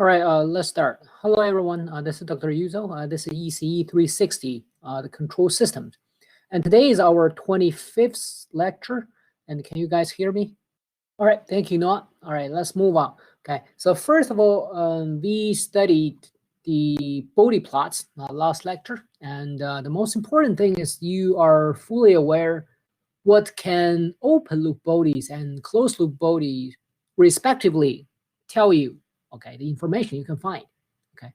All right, let's start. Hello, everyone. This is Dr. Yuzo. This is ECE 360, the control systems. And today is our 25th lecture. And can you guys hear me? All right, thank you, Noah. All right, let's move on. Okay, so first of all, we studied the Bode plots last lecture. And the most important thing is you are fully aware what can open loop Bodes and closed loop Bodes respectively tell you. Okay, the information you can find. Okay,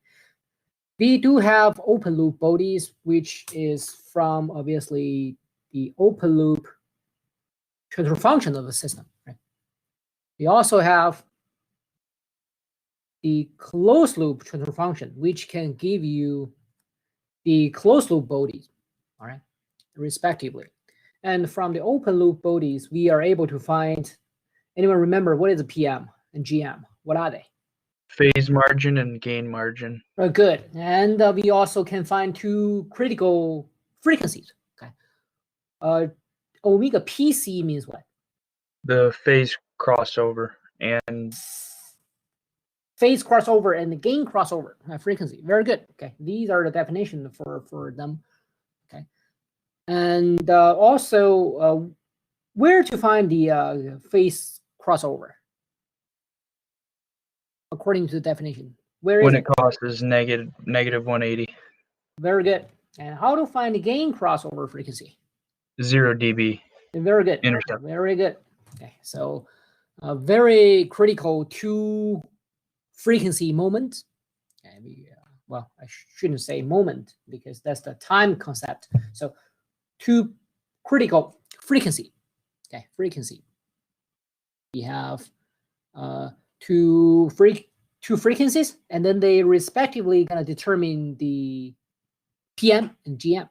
we do have open loop Bodes, which is from obviously the open loop transfer function of the system. Right? We also have the closed loop transfer function, which can give you the closed loop Bodes, all right, respectively. And from the open loop Bodes, we are able to find. Anyone remember what is a PM and GM? What are they? Phase margin and gain margin. Good. And we also can find two critical frequencies. Okay. Omega PC means what? The phase crossover and phase crossover and the gain crossover frequency. Very good. Okay. These are the definition for them. Okay. And also, where to find the phase crossover? According to the definition. Where when is it crosses negative 180. Very good. And how to find the gain crossover frequency? 0 dB. Very good. Intercept. Very good. Okay, so very critical two frequency moments. Okay, well, I shouldn't say moment because that's the time concept. So two critical frequency. Okay, frequency. We have two frequencies, and then they respectively gonna determine the PM and GM.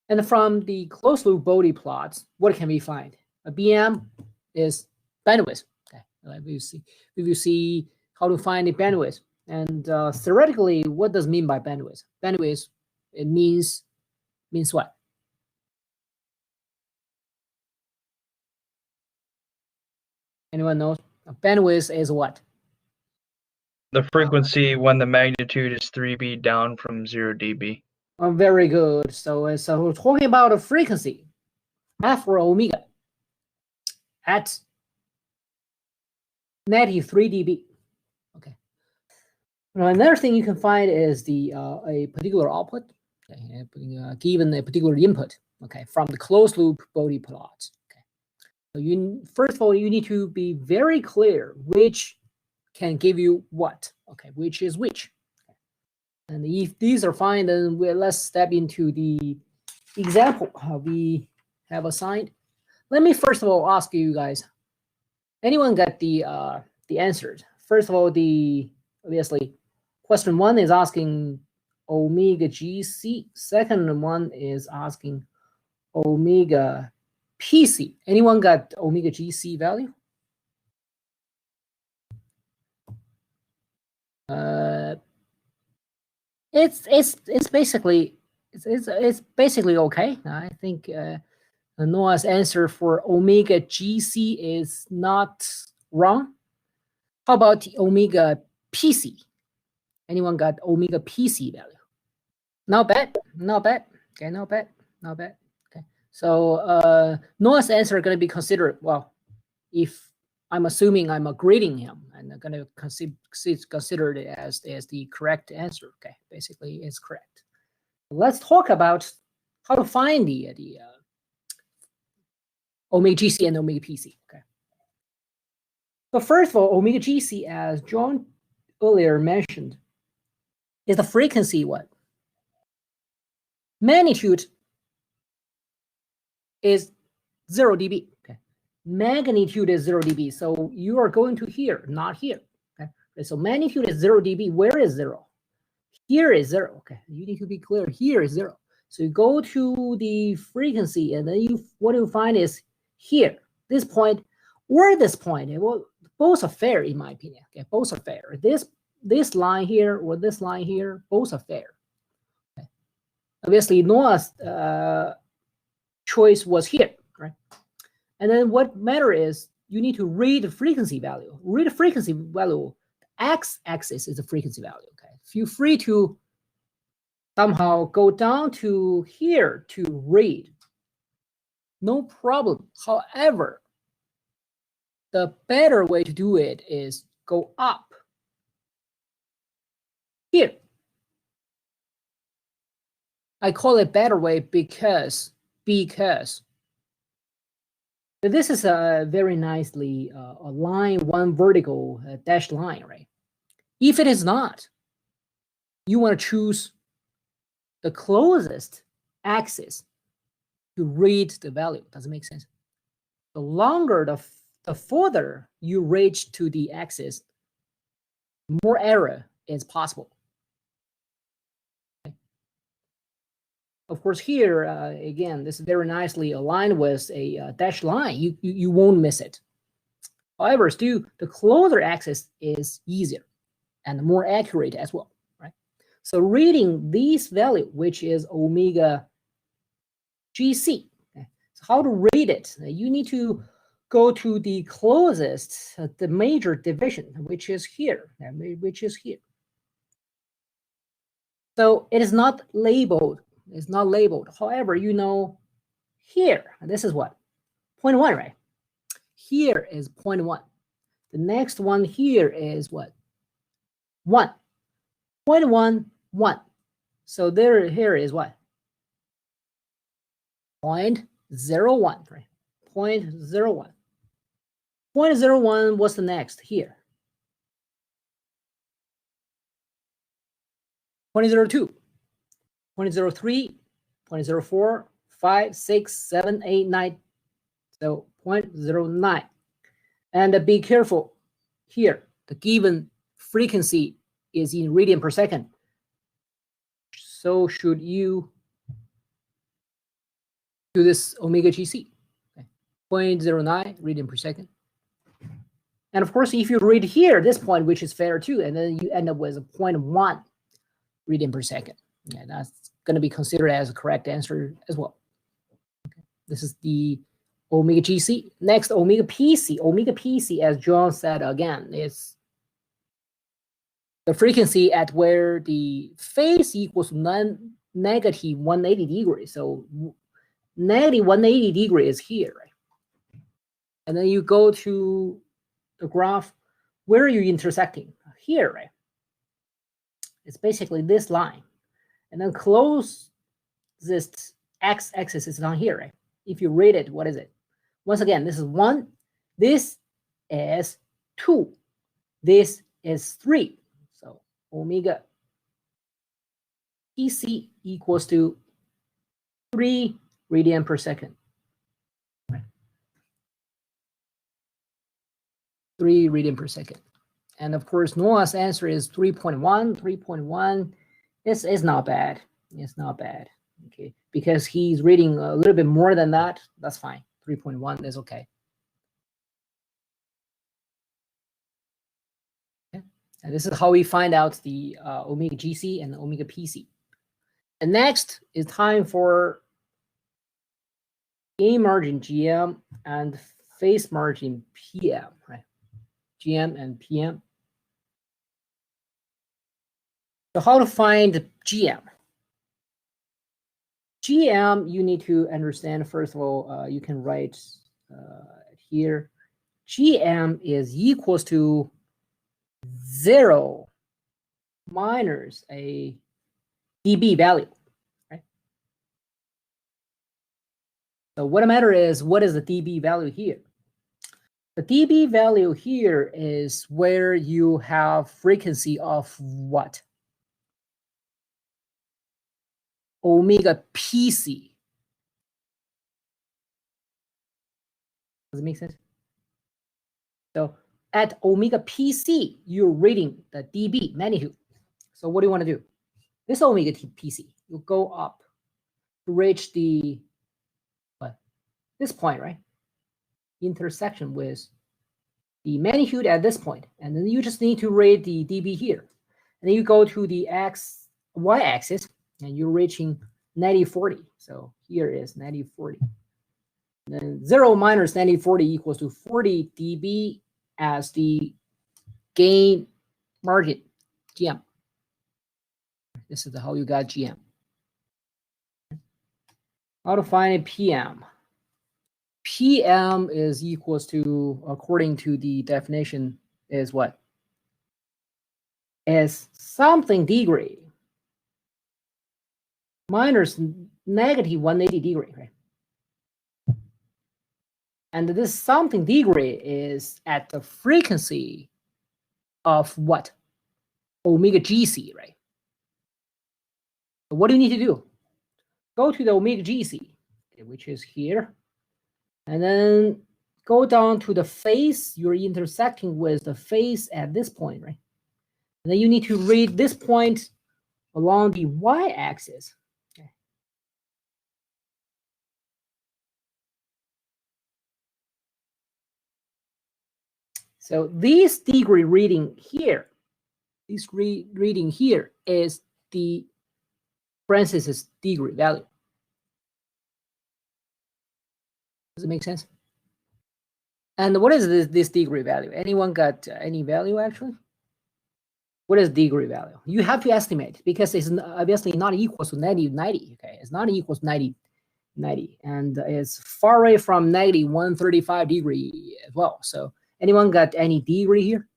And from the closed loop Bode plots, what can we find? A BM is bandwidth. Okay, we will see how to find the bandwidth. And theoretically, what does it mean by bandwidth? Bandwidth, it means what? Anyone knows? Bandwidth is what? The frequency when the magnitude is 3B down from 0 dB. Very good. So we're talking about a frequency, F for omega, at -3 dB. Okay. Now another thing you can find is the a particular output, okay, given a particular input, okay, from the closed loop Bode plots. Okay. So first of all you need to be very clear which can give you what. Okay, which is which. And if these are fine, then let's step into the example we have assigned. Let me first of all ask you guys, anyone got the answers? First of all, obviously question 1 is asking omega GC. Second one is asking omega PC. Anyone got omega GC value? It's basically okay. I think Noah's answer for omega GC is not wrong. How about the omega PC? Anyone got omega PC value? Not bad. Okay, not bad. Okay, so Noah's answer is going to be considered. Well, if I'm assuming I'm grading him, and I'm going to consider it as the correct answer. Okay, basically it's correct. Let's talk about how to find the omega GC and omega PC. Okay. So first of all, omega GC, as John earlier mentioned, is the frequency what? Magnitude is 0 dB. Okay. Magnitude is 0 dB. So you are going to here, not here. Okay. So magnitude is 0 dB. Where is 0? Here is 0. Okay. You need to be clear. Here is 0. So you go to the frequency, and then what you find is here, this point, or this point. Well, both are fair in my opinion. Okay, both are fair. This line here or this line here, both are fair. Okay. Obviously, Noah's choice was here, right? And then what matter is you need to read the frequency value. Read the frequency value. X-axis is the frequency value. Okay, feel free to somehow go down to here to read. No problem. However, the better way to do it is go up here. I call it better way because this is a very nicely a line, one vertical dashed line, right? If it is not, you want to choose the closest axis to read the value. Does it make sense? The longer, the further you reach to the axis, more error is possible. Okay. Of course, here, again, this is very nicely aligned with a dashed line. You won't miss it. However, still, the closer axis is easier and more accurate as well, right? So reading this value, which is omega GC, okay? So how to read it? You need to go to the closest, the major division, which is here, So it is not labeled. It's not labeled. However, you know here, this is what? 0.1, right? Here is 0.1. The next one here is what? 1. 0.1, 1. So here is what? 0.01, right? 0.01. 0.01, what's the next here? 0.02, 0.03, 0.04, 5, 6, 7, 8, 9. So 0.09. And be careful here. The given frequency is in radian per second. So should you do this omega GC? Okay. 0.09 radian per second. And of course, if you read here, this point, which is fair too, and then you end up with a 0.1 radian per second. Yeah, that's going to be considered as a correct answer as well. Okay. This is the omega GC. Next, omega PC. Omega PC, as John said again, is the frequency at where the phase equals negative 180 degrees. So negative 180 degrees is here, right? And then you go to the graph. Where are you intersecting? Here, right? It's basically this line. And then close this x-axis is down here, right? If you read it, what is it? Once again, this is 1. This is 2. This is 3. So omega PC equals to 3 radian per second. Right. 3 radian per second. And of course, Noah's answer is 3.1. 3.1 is not bad. It's not bad. Okay, because he's reading a little bit more than that. That's fine. 3.1 is okay. Okay. And this is how we find out the omega GC and omega PC. And next is time for gain margin GM and phase margin PM, right? GM and PM. So how to find GM? GM, you need to understand, first of all, you can write here, GM is equals to 0 minus a dB value, right? So what matters is, what is the dB value here? The dB value here is where you have frequency of what? Omega PC. Does it make sense? So at omega PC, you're reading the dB magnitude. So what do you want to do? This omega PC, you go up to reach the what? This point, right? Intersection with the magnitude at this point, and then you just need to read the dB here, and then you go to the y-axis, and you're reaching 90/40. So here is 90/40. Then 0 minus 9040 equals to 40 dB as the gain margin, GM. This is how you got GM. How to find a PM? PM is equals to, according to the definition, is what? Is something degree minus negative 180 degree, right? And this something degree is at the frequency of what? Omega GC, right? So what do you need to do? Go to the omega GC, which is here, and then go down to the phase you're intersecting with the phase at this point, right? And then you need to read this point along the y-axis. Okay. So this degree reading here, this reading here is the Francis's degree value. Does it make sense? And what is this degree value? Anyone got any value actually? What is degree value? You have to estimate because it's obviously not equal to negative 90. Okay, it's not equal to 90, and it's far away from negative 135 degree as well. So anyone got any degree here?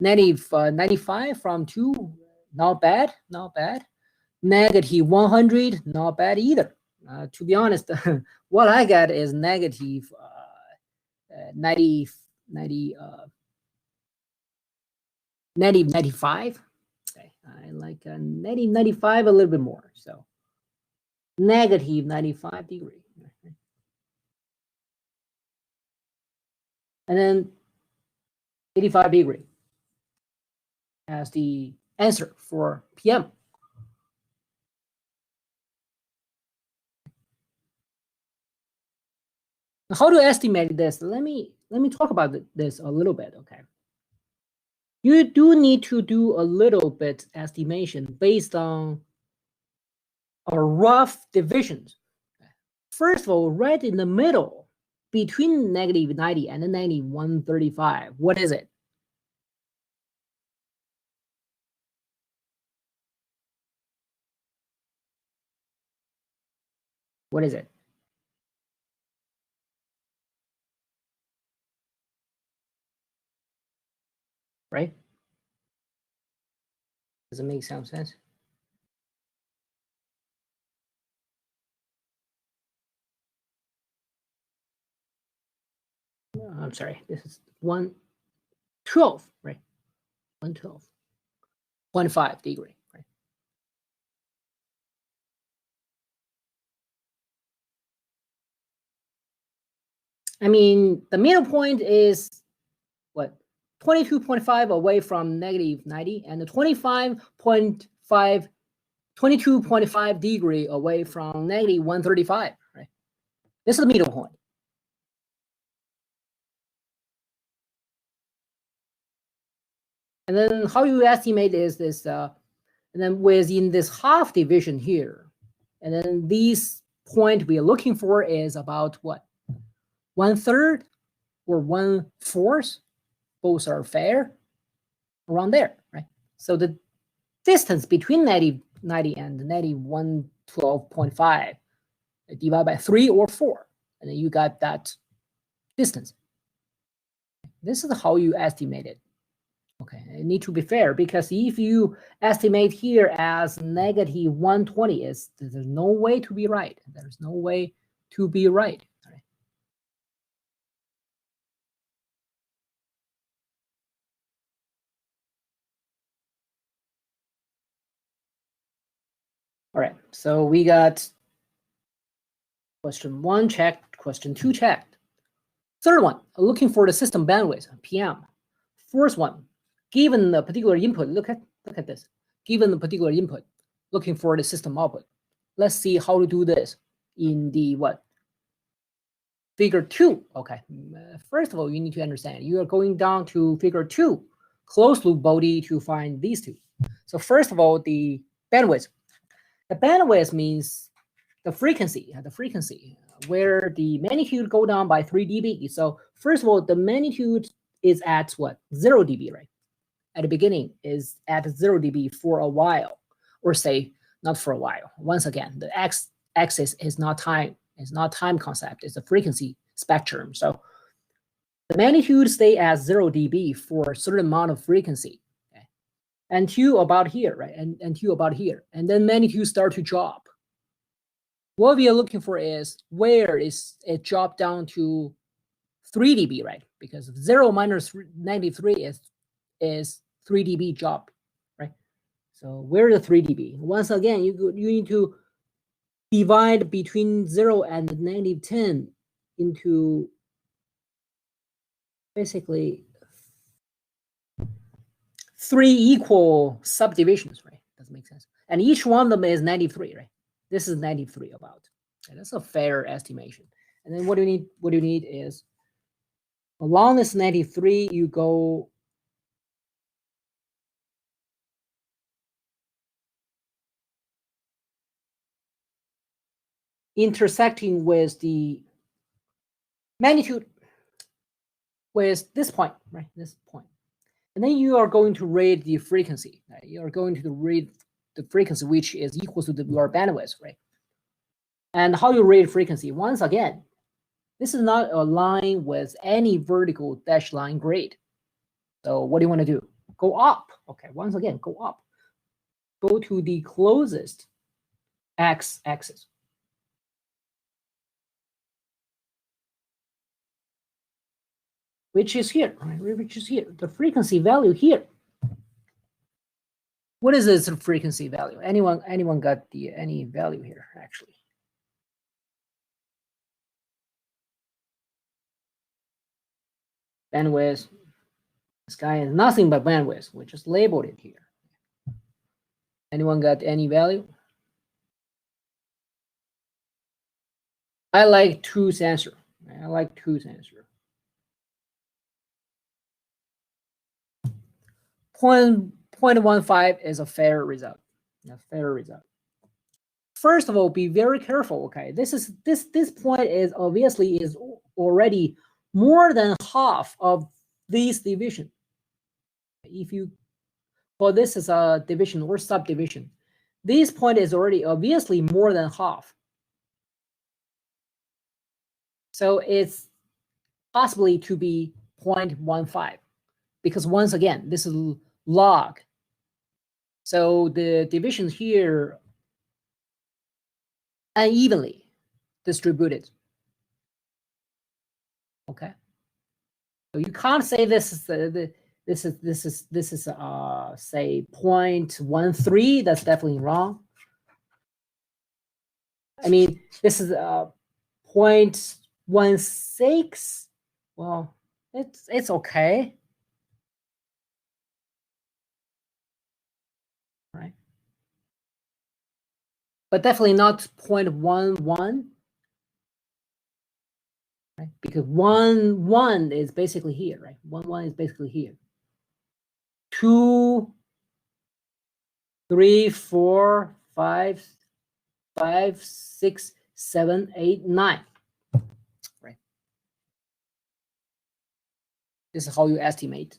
Negative 95 from 2, not bad, not bad. Negative 100, not bad either. To be honest, what I got is negative 95. Okay, I like negative 95 a little bit more. So negative 95 degree. And then 85 degree as the answer for PM. How to estimate this? Let me talk about this a little bit, okay? You do need to do a little bit estimation based on a rough divisions. First of all, right in the middle, between negative 90 and negative 135, what is it? What is it? Right? Does it make some sense? I'm sorry, this is 112, right? 112. 1.5 degree, right? I mean, the middle point is what? 22.5 away from negative 90 and the 22.5 degree away from negative 135, right? This is the middle point. And then how you estimate is this, and then within this half division here, and then this point we are looking for is about what? 1/3 or 1/4, both are fair, around there, right? So the distance between negative 90 and negative 112.5 divided by 3 or 4, and then you got that distance. This is how you estimate it. Okay, it needs to be fair because if you estimate here as negative 120, there's no way to be right. There's no way to be right. All right, so we got question 1 checked, question 2 checked. Third one, looking for the system bandwidth, PM. Fourth one, given the particular input, look at this. Given the particular input, looking for the system output. Let's see how to do this in the what? Figure 2. Okay, first of all, you need to understand you are going down to figure 2, closed loop body to find these two. So first of all, the bandwidth. The bandwidth means the frequency. where the magnitude go down by 3 dB. So first of all, the magnitude is at what? 0 dB, right? At the beginning is at 0 dB for a while, or say not for a while. Once again, the x-axis is not time, concept, it's a frequency spectrum. So the magnitude stay at 0 dB for a certain amount of frequency, okay? Until about here, right? And until about here. And then magnitude start to drop. What we are looking for is where is it drop down to 3 dB, right? Because 0 minus 93 is 3 dB drop, right? So where is the 3 dB? Once again, you need to divide between 0 and -10 into basically 3 equal subdivisions, right? Doesn't make sense. And each one of them is 93, right? This is 93 about. Okay, that's a fair estimation. And then what do you need? What you need is along this 93, you go intersecting with the magnitude with this point, right? This point. And then you are going to read the frequency, right? You are going to read the frequency, which is equal to your bandwidth, right? And how you read frequency, once again, this is not a line with any vertical dashed line grid. So what do you want to do? Go up. Okay, once again, go up. Go to the closest x-axis. Which is here, right? Which is here. The frequency value here. What is this frequency value? Anyone got any value here, actually? Bandwidth. This guy is nothing but bandwidth. We just labeled it here. Anyone got any value? I like Tu's answer. I like Tu's answer. 0.15 is a fair result. A fair result. First of all, be very careful. Okay, this point is obviously is already more than half of this division. If you call this as a division or subdivision, this point is already obviously more than half. So it's possibly to be 0.15, because once again, this is log. So the division here unevenly distributed. Okay. So you can't say this is say 0.13. That's definitely wrong. I mean, this is 0.16. Well, it's okay. Right. But definitely not 0.11. Right? Because 1 is basically here, right? 1 is basically here. 2, 3, 4, 5, 6, 7, 8, 9. Right. This is how you estimate.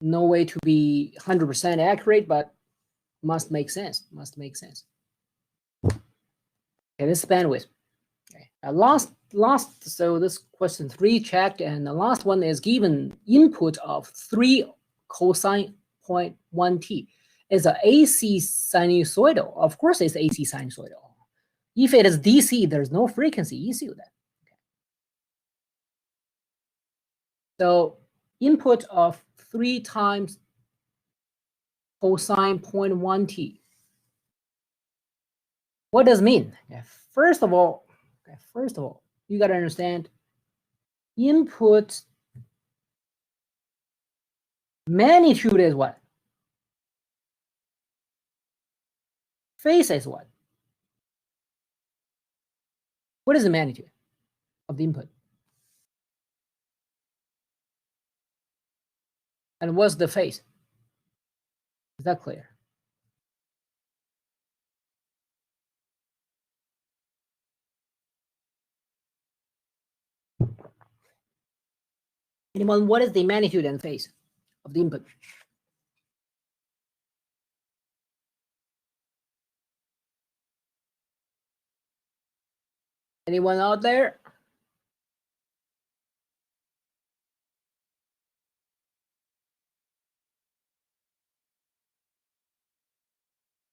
No way to be 100% accurate, but must make sense. Must make sense. Okay, this is bandwidth. Okay. Last. So this question 3 checked, and the last one is given input of 3 cosine 0.1t is an AC sinusoidal. Of course, it's AC sinusoidal. If it is DC, there's no frequency issue then. Okay. So input of 3 times cosine 0.1t. What does it mean? Okay. First of all, you got to understand input magnitude is what? Phase is what? What is the magnitude of the input? And what's the phase? Is that clear? Anyone, what is the magnitude and phase of the input? Anyone out there?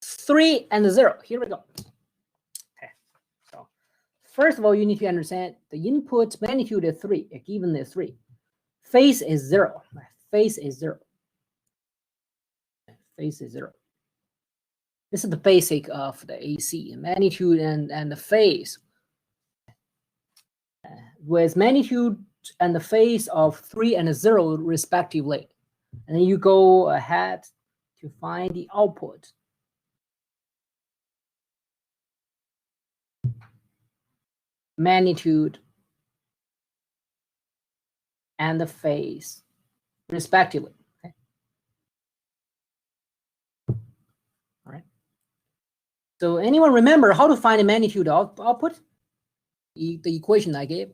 Three and 0. Here we go. Okay. So first of all, you need to understand the input magnitude is 3. Given is 3. Phase is 0. Phase is 0. Phase is 0. This is the basic of the AC, magnitude and the phase. With magnitude and the phase of 3 and 0 respectively. And then you go ahead to find the output. Magnitude and the phase respectively. Okay. All right. So anyone remember how to find the magnitude output? The equation I gave.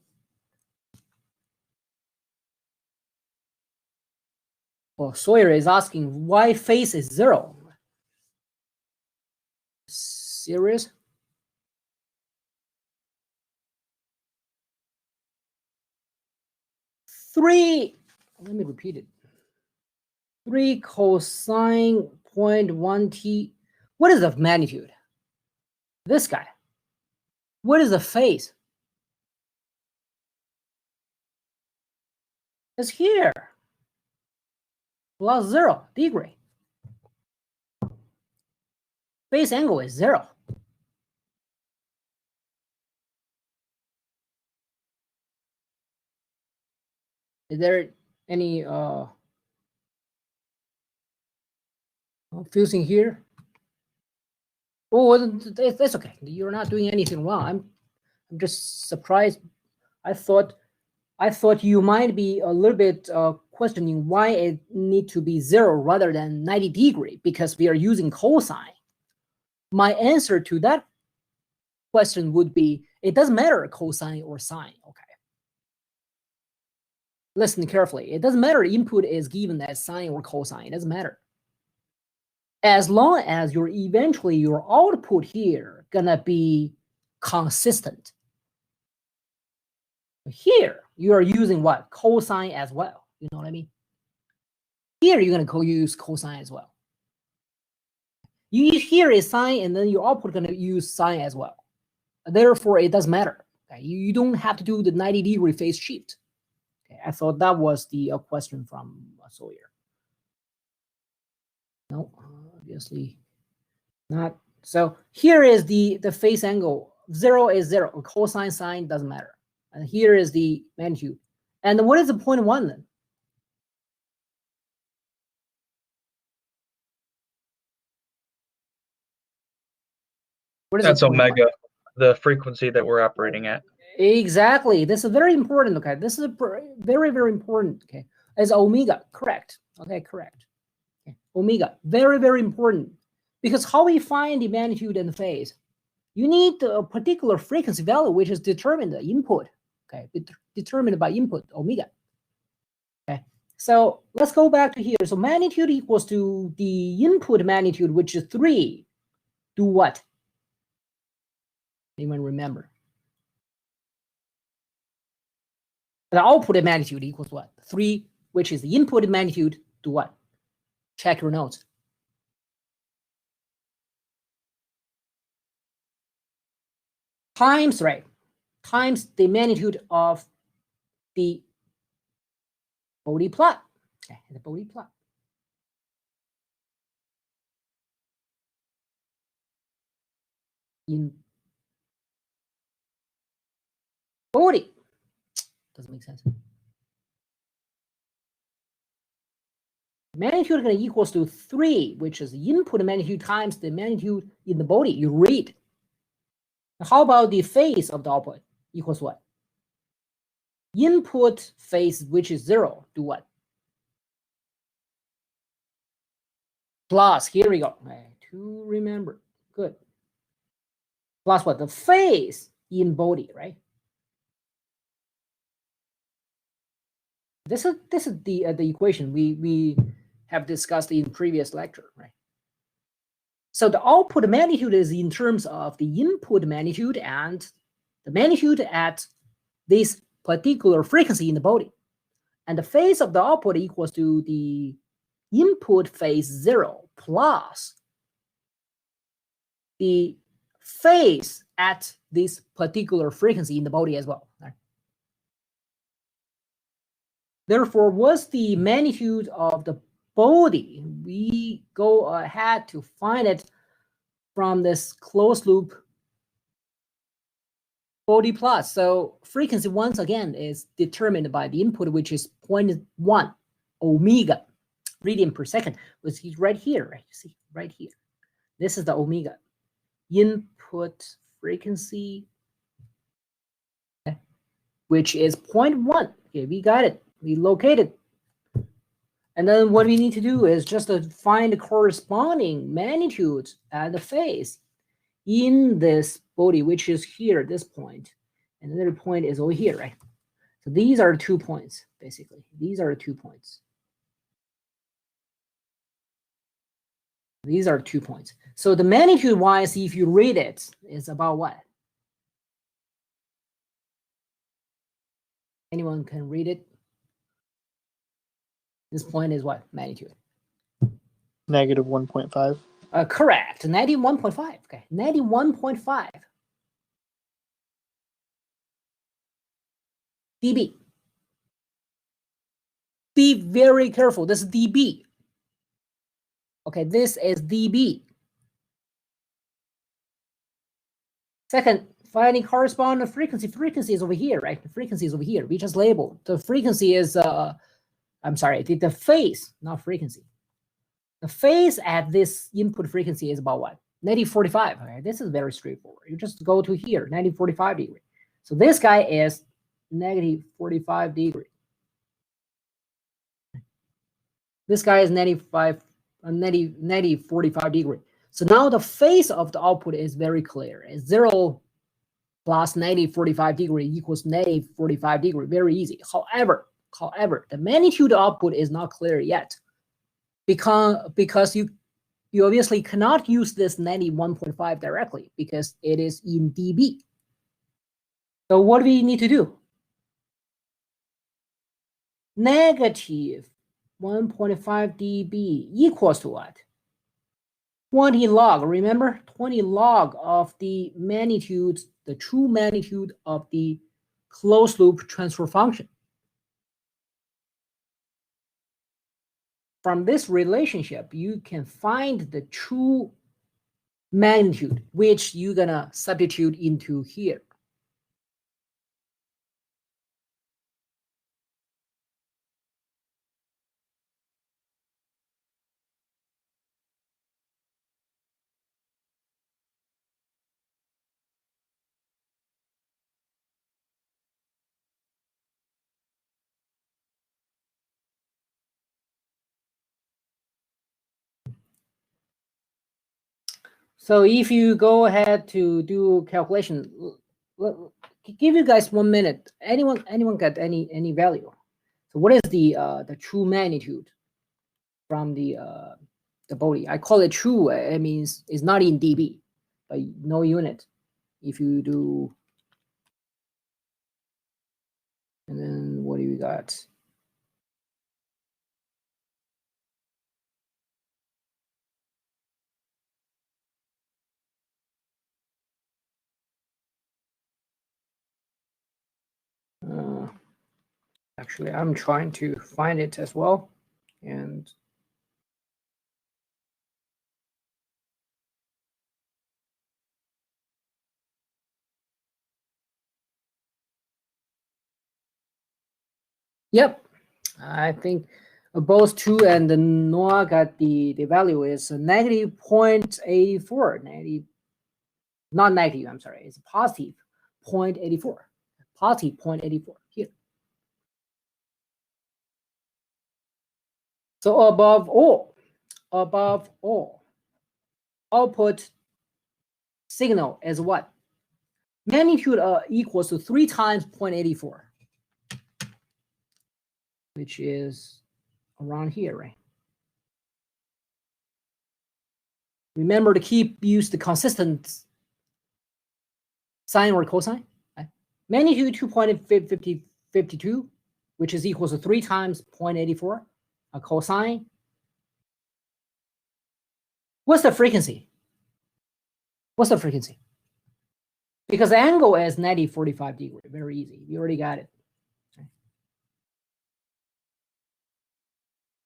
Oh, Sawyer is asking why phase is 0. Serious? Let me repeat it. 3 cosine 0.1 t. What is the magnitude? This guy. What is the phase? It's here. Plus 0 degree. Phase angle is 0. Is there any confusing here? Oh, that's okay. You're not doing anything wrong. I'm just surprised. I thought you might be a little bit questioning why it need to be 0 rather than 90 degree because we are using cosine. My answer to that question would be it doesn't matter cosine or sine. Okay. Listen carefully. It doesn't matter input is given as sine or cosine. It doesn't matter. As long as your output here gonna be consistent. Here you are using what? Cosine as well. You know what I mean? Here you're gonna use cosine as well. Here is sine, and then your output gonna use sine as well. Therefore, it doesn't matter. Okay? You don't have to do the 90 degree phase shift. Okay? I thought that was the question from Sawyer. No, obviously not. So here is the phase angle. 0 is 0. Cosine, sine doesn't matter. And here is the magnitude. And what is the 0.1 then? That's omega, the frequency that we're operating at. Exactly. This is very important. Okay. This is very, very important. Okay. As omega, correct. Okay, correct. Okay. Omega, very, very important. Because how we find the magnitude and the phase, you need a particular frequency value which is determined the input. Okay, determined by input omega. Okay, so let's go back to here. So magnitude equals to the input magnitude, which is 3. Do what? Anyone remember? The output magnitude equals what? 3, which is the input magnitude. Do what? Check your notes. Times, right? Times the magnitude of the Bode plot. Okay, the Bode plot. In Bode. Doesn't make sense. Magnitude is going to equals to 3, which is the input magnitude times the magnitude in the Bode. You read. How about the phase of the output? Equals what? Input phase, which is 0, do what? Plus, here we go. To remember. Good. Plus what? The phase in Bode, right? This is the equation we have discussed in previous lecture, right? So the output magnitude is in terms of the input magnitude and the magnitude at this particular frequency in the body. And the phase of the output equals to the input phase 0 plus the phase at this particular frequency in the body as well. Right? Therefore, what's the magnitude of the body? We go ahead to find it from this closed loop body plot. So frequency, once again, is determined by the input, which is 0.1 omega radian per second, which is right here, right? You see, right here. This is the omega. Input frequency, okay, which is 0.1. Okay, we got it. We located. And then what we need to do is just to find the corresponding magnitude and the phase in this body, which is here at this point. And another point is over here, right? So these are 2 points, basically. These are 2 points. These are 2 points. So the magnitude-wise, if you read it, is about what? Anyone can read it? This point is what magnitude? Negative 1.5. Correct. 91.5. Okay, 91.5 dB. Be very careful. This is dB. Okay, this is dB. Second, finding corresponding frequency. Frequency is over here, right? The frequency is over here. We just labeled. The frequency is, I'm sorry, the phase, not frequency. The phase at this input frequency is about what? Negative 45. Okay, this is very straightforward. You just go to here, negative 45 degree. So this guy is negative 45 degree. This guy is negative 45 degree. So now the phase of the output is very clear. It's 0 plus negative 45 degree equals negative 45 degree. Very easy. However, the magnitude output is not clear yet, because you obviously cannot use this 91.5 directly because it is in dB. So what do we need to do? Negative 1.5 dB equals to what? 20 log, remember? 20 log of the magnitude, the true magnitude of the closed loop transfer function. From this relationship, you can find the true magnitude, which you're gonna substitute into here. So if you go ahead to do calculation, give you guys 1 minute. Anyone got any value? So what is the true magnitude from the body? I call it true. It means it's not in dB, but no unit. If you do, and then what do you got? Actually, I'm trying to find it as well, and yep, I think both 2 and Noah got the value is negative 0.84. Negative, not negative. I'm sorry, it's positive 0.84. Positive 0.84 here. So above all, output signal is what? Magnitude equals to 3 times 0.84. which is around here, right? Remember to use the consistent sine or cosine. Right? Magnitude 2.52, which is equal to 3 times 0.84. A cosine. What's the frequency? What's the frequency? Because the angle is 90-45 degree. Very easy. You already got it. Okay.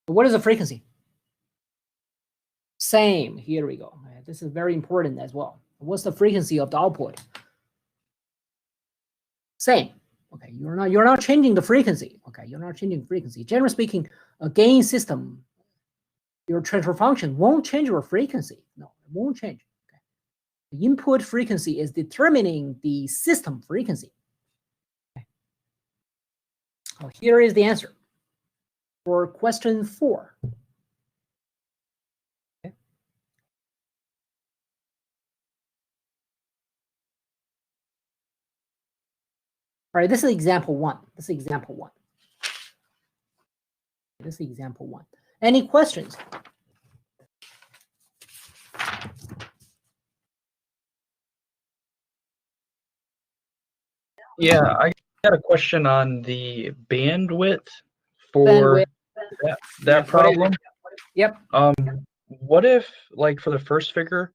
What is the frequency? Same. Here we go. Right. This is very important as well. What's the frequency of the output? Same. Okay, you're not changing the frequency. Okay, you're not changing the frequency. Generally speaking, a gain system, your transfer function won't change your frequency. No, it won't change. Okay. The input frequency is determining the system frequency. Okay. So here is the answer for question 4. Okay. All right, this is example 1. This is example 1. This is example 1. Any questions? Yeah, I got a question on the bandwidth for that problem. Yep. What if, like, for the first figure,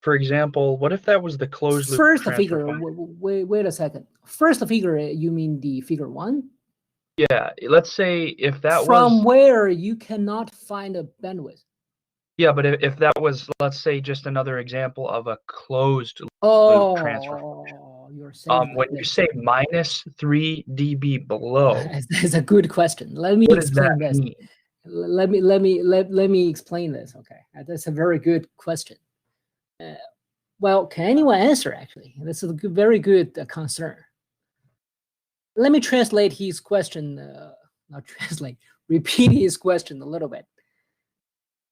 for example, what if that was the closed loop First transfer figure. function? Wait a second. First figure. You mean the figure 1? Yeah, let's say if that From was where you cannot find a bandwidth. yeah, but if that was, let's say, just another example of a closed loop transfer function. You're saying When you say minus 3 dB below, that's a good question. Let me what does explain that this. mean? Let me explain this. Okay, that's a very good question. Well, can anyone answer? Actually, this is a very good concern. Let me translate his question. Not translate. Repeat his question a little bit.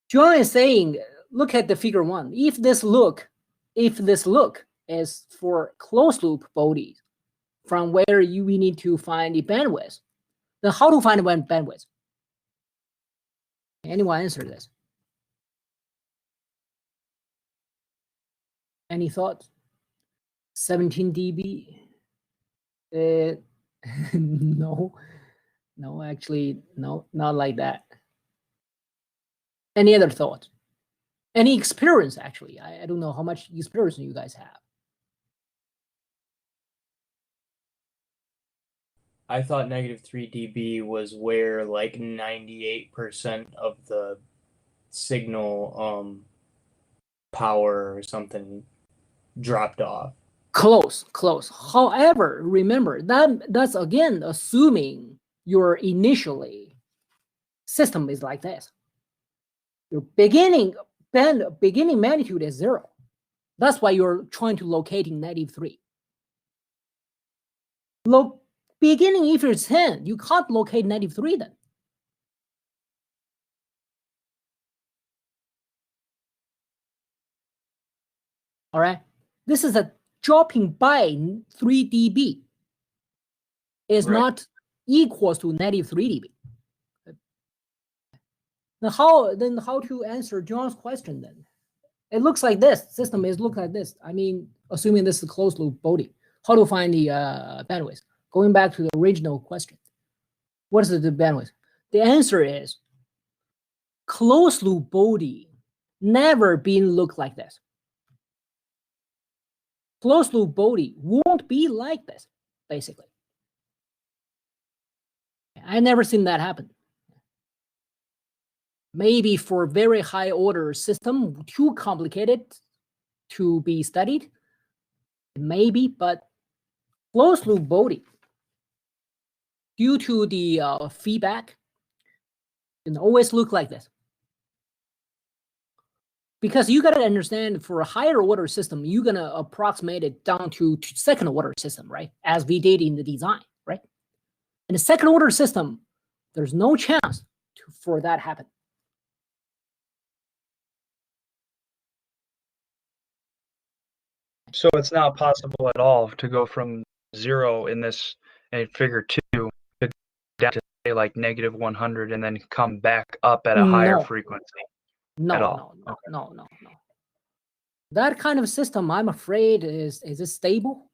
John is saying, look at the figure 1. If this look is for closed loop bodies, from where we need to find the bandwidth, then how to find the bandwidth? Anyone answer this? Any thoughts? 17 dB? No, actually, no, not like that. Any other thoughts? Any experience, actually? I don't know how much experience you guys have. I thought -3 dB was where like 98% of the signal power or something dropped off. Close. However, remember that's again assuming your initially system is like this. Your beginning magnitude is 0. That's why you're trying to locate in -3. Beginning, if it's 10, you can't locate -3 then. All right, this is a dropping by 3 dB is Right. not equals to -3 dB. Then how to answer John's question then? It looks like this. System is look like this. I mean, assuming this is a closed loop body. How to find the bandwidth? Going back to the original question. What is the bandwidth? The answer is closed loop body never been look like this. Closed loop body won't be like this, basically. I never seen that happen. Maybe for very high order system, too complicated to be studied. Maybe, but closed loop body, due to the feedback, can always look like this. Because you got to understand, for a higher order system, you're going to approximate it down to second order system, right? As we did in the design, right? In a second order system, there's no chance for that happen. So it's not possible at all to go from 0 in figure 2 to down to like negative 100 and then come back up at a higher No. frequency No, at all? no, no, no, no. That kind of system, I'm afraid, is it stable?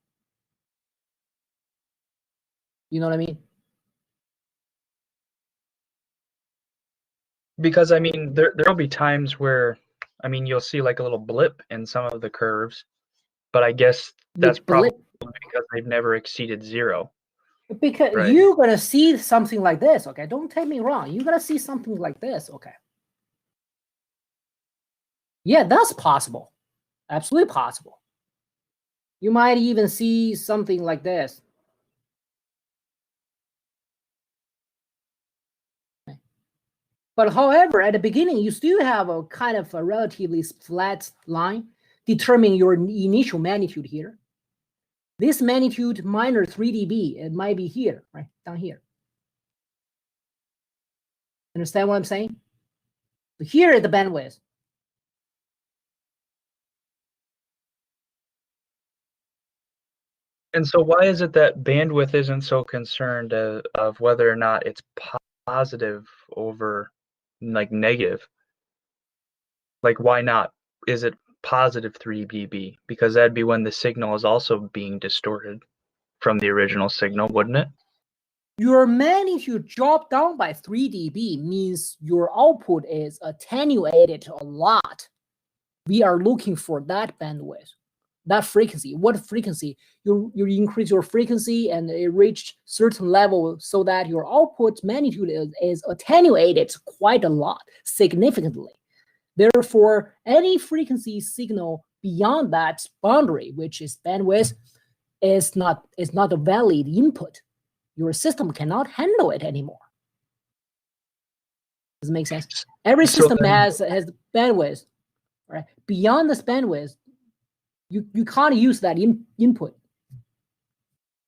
You know what I mean? Because I mean, there'll be times where, I mean, you'll see like a little blip in some of the curves, but I guess that's probably because they've never exceeded 0. Because right? you're gonna see something like this, okay? Don't take me wrong. You're gonna see something like this, okay? Yeah, that's possible. Absolutely possible. You might even see something like this. But however, at the beginning, you still have a kind of a relatively flat line determining your initial magnitude here. This magnitude minus 3 dB, it might be here, right, down here. Understand what I'm saying? So here is the bandwidth. And so why is it that bandwidth isn't so concerned of whether or not it's positive over like negative? Like, why not? Is it positive 3 dB? Because that'd be when the signal is also being distorted from the original signal, wouldn't it? Your magnitude drop down by 3 dB means your output is attenuated a lot. We are looking for that bandwidth, that frequency. What frequency? You increase your frequency and it reached certain level so that your output magnitude is attenuated quite a lot, significantly. Therefore, any frequency signal beyond that boundary, which is bandwidth, is not a valid input. Your system cannot handle it anymore. Does it make sense? Every system has bandwidth, right? Beyond this bandwidth, you can't use that input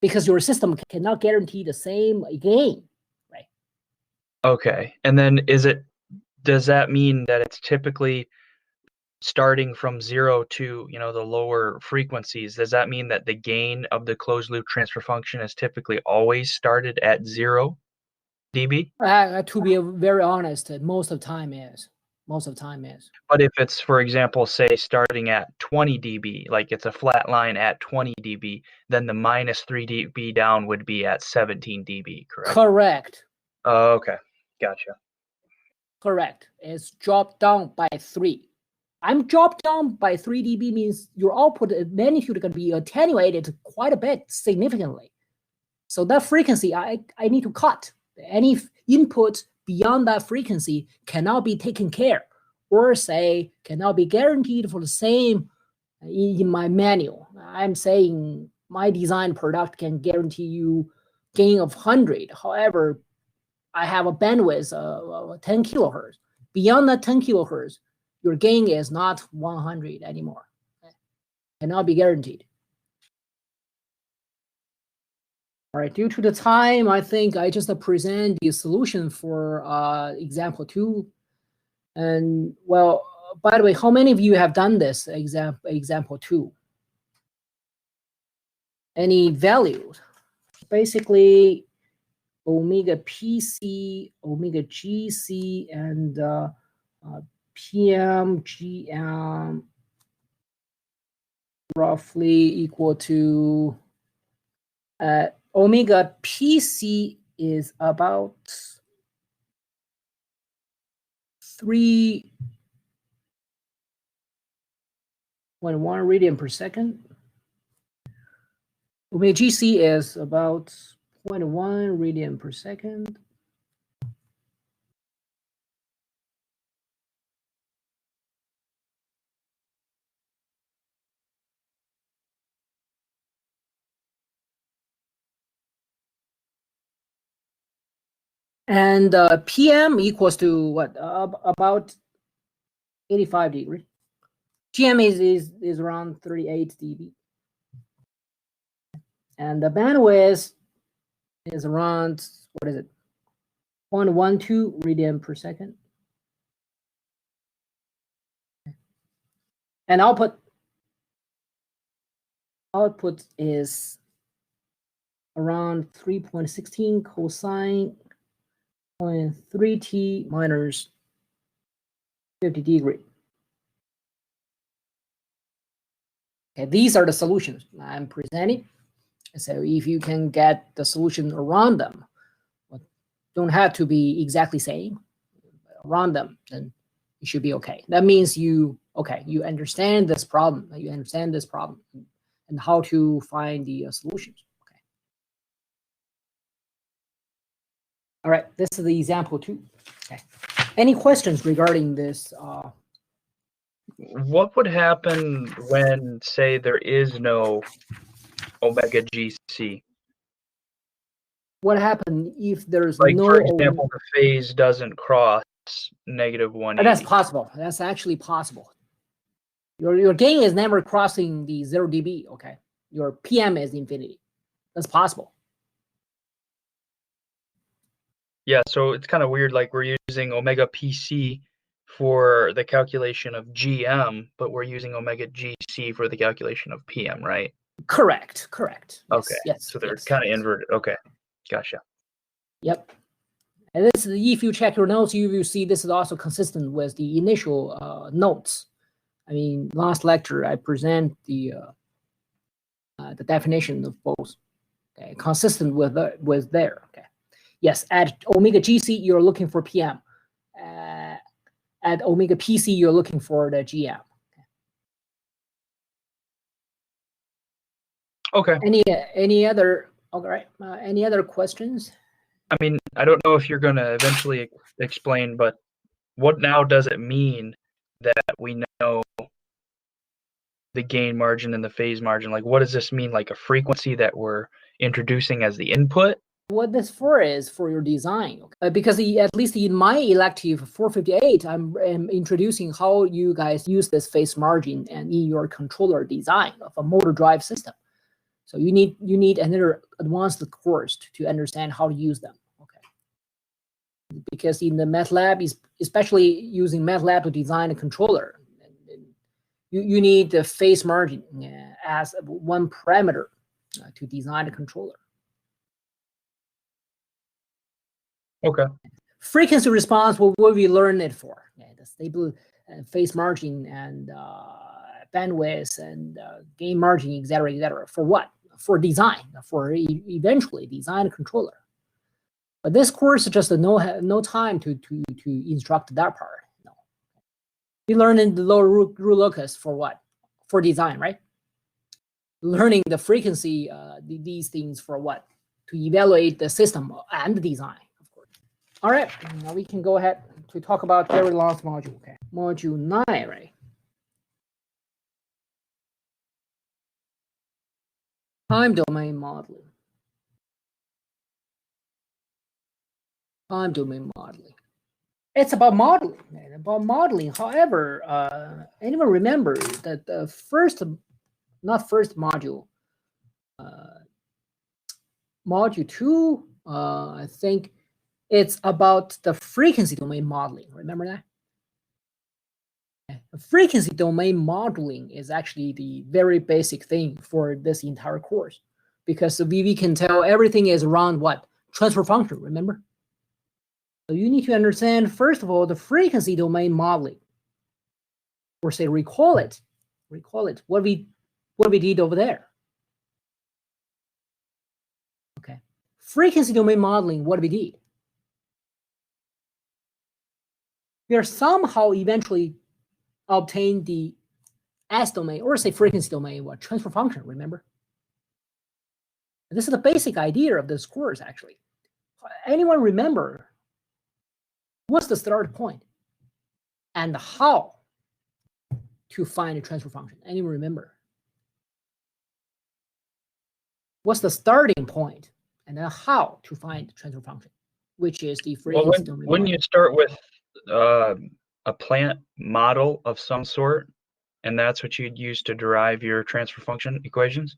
because your system cannot guarantee the same gain, right? Okay. And then does that mean that it's typically starting from 0 to, the lower frequencies? Does that mean that the gain of the closed loop transfer function is typically always started at 0 dB? To be very honest, most of the time is. But if it's, for example, say starting at 20 dB, like it's a flat line at 20 dB, then the minus 3 dB down would be at 17 dB, correct? Correct. Oh, okay. Gotcha. Correct. It's dropped down by 3. I'm dropped down by 3 dB means your output magnitude can be attenuated quite a bit, significantly. So that frequency, I need to cut. Any input beyond that frequency cannot be taken care, or say cannot be guaranteed for the same in my manual. I'm saying my design product can guarantee you gain of 100. However, I have a bandwidth of 10 kilohertz. Beyond that 10 kilohertz, your gain is not 100 anymore. Cannot be guaranteed. All right, due to the time, I think I just present the solution for example 2. And well, by the way, how many of you have done this example 2? Any values? Basically, omega PC, omega GC, and PM, GM roughly equal to omega PC is about 3.1 radian per second. Omega GC is about 0.1 radian per second. And PM equals to what? About 85 degrees. GM is around 38 dB. And the bandwidth is around, what is it? 0.12 radian per second. And output is around 3.16 cosine 3t minus 50 degree. Okay, these are the solutions I'm presenting. So if you can get the solution around them, don't have to be exactly same, around them, then you should be okay. That means you understand this problem. You understand this problem and how to find the solutions. Okay. All right, this is the example 2. Okay. Any questions regarding this? What would happen when, say, there is no omega GC? What happened if there's Like, no? for example, the phase doesn't cross negative 180. That's possible. That's actually possible. Your gain is never crossing the 0 dB. Okay, your PM is infinity. That's possible. Yeah, so it's kind of weird. Like, we're using omega PC for the calculation of GM, but we're using omega GC for the calculation of PM, right? Correct. Yes, Okay. Yes. So they're yes, kind of yes. inverted. Okay. Gotcha. Yep. And this, if you check your notes, you will see this is also consistent with the initial notes. I mean, last lecture I present the definition of both. Okay, consistent with there. Okay. Yes, at omega GC you're looking for PM. At omega PC you're looking for the GM. Okay. Any other? All right. Any other questions? I mean, I don't know if you're going to eventually explain, but what now does it mean that we know the gain margin and the phase margin? Like, what does this mean? Like a frequency that we're introducing as the input? What this for is for your design, because at least in my elective 458, I'm introducing how you guys use this phase margin and in your controller design of a motor drive system. So you need another advanced course to understand how to use them. Okay. Because in the MATLAB, especially using MATLAB to design a controller, you need the phase margin as one parameter to design a controller. Okay. Frequency response, what we learn it for? The stable phase margin and bandwidth and gain margin, etc., etc. For what? For design, for eventually design a controller. But this course is just no time to instruct that part. No. You learn in the lower rule locus for what? For design, right? Learning the frequency, these things for what? To evaluate the system and the design. All right, now we can go ahead to talk about very last module. Okay, module 9, right? Time domain modeling. Time domain modeling. It's about modeling. However, anyone remember that the first module, module 2, I think. It's about the frequency domain modeling. Remember that? The frequency domain modeling is actually the very basic thing for this entire course, because we can tell everything is around what? Transfer function, remember? So you need to understand, first of all, the frequency domain modeling, or say recall it, what we did over there. Okay, frequency domain modeling, what we did. We are somehow eventually obtain the S domain, or say frequency domain, what? Transfer function, remember? And this is the basic idea of this course, actually. Anyone remember what's the start point and how to find a transfer function? Anyone remember? What's the starting point and then how to find the transfer function, which is the frequency domain. Wouldn't you start with a plant model of some sort, and that's what you'd use to derive your transfer function equations?